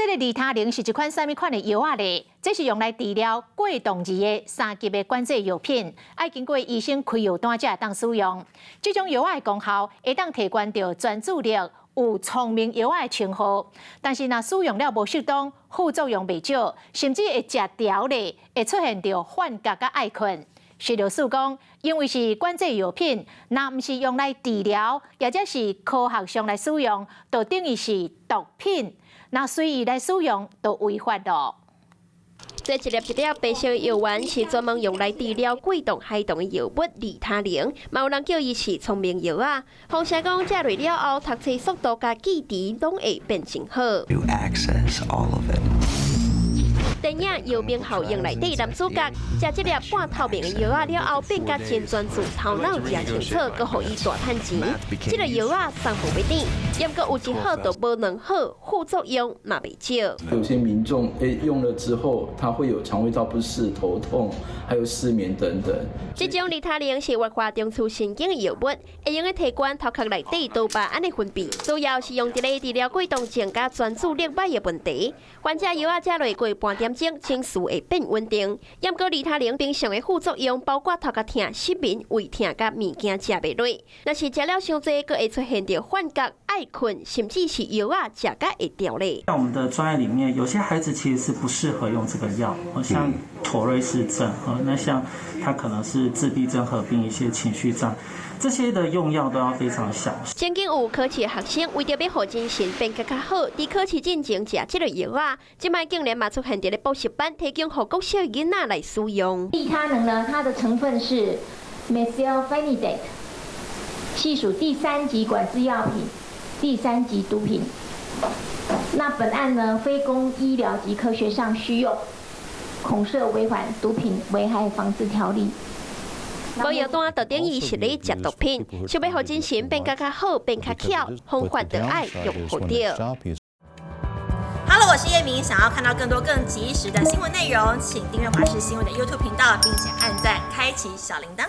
这个利他灵是一款什么款的药啊咧？这是用来治疗过动儿的3级的关节药品，要经过医生开药单才当使用。这种药的功效会当提悬到专注力有聪明药的称号，但是若使用了无适当，副作用袂少，甚至会食调咧，会出现到幻觉甲爱困。徐律师讲，因为是关节药品，若毋是用来治疗，或者是科学上来使用，就等于是毒品。那随意来使用，就违法咯。这一粒白色药丸是专门用来治疗过动孩童的药物利他灵，嘛有人叫伊是聪明药啊。风声讲食落了后，读册速度甲记忆拢会变真好。电影《药兵效应》内底男主角食这粒半透明的药了后，变甲真专注，头脑真清楚，搁互伊大趁钱。这个药送互要点，也不过有一好就无两好，副作用嘛袂少。有些民众用了之后，他会有肠胃道不适、头痛，还有失眠等等。这种利他灵是活化中枢神经的药物，会用来提悬头壳内底多巴胺的分泌，主要是用伫咧治疗过动症甲专注力歹的问题。患者药食落过半点钟，情绪会变稳定。也过利他灵平常的副作用包括头壳痛、失眠、胃痛甲物件食袂落。若是食了伤济，佫会出现着幻觉、爱困，甚至是药食甲会掉咧。在我们的专业里面，有些孩子其实是不适合用这个药，像妥瑞氏症，那像他可能是自闭症合并一些情绪障。这些的用药都要非常小心。曾经有考试的学生为着要让精神变更较好，伫考试进前食这个药即摆竟然嘛出现伫咧补习班提供给国小囡仔来使用。利他能呢，它的成分是 methylphenidate， 系属第3级管制药品、第3级毒品。那本案呢，非供医疗及科学上需用，恐涉违反毒品危害防治条例。无药单就等于是咧食毒品，想要让精神变较好、变较巧，方法就爱用好着。Hello， 我是叶明。想要看到更多更及时的新闻内容，请订阅华视新闻的 YouTube 频道，并且按赞、开启小铃铛。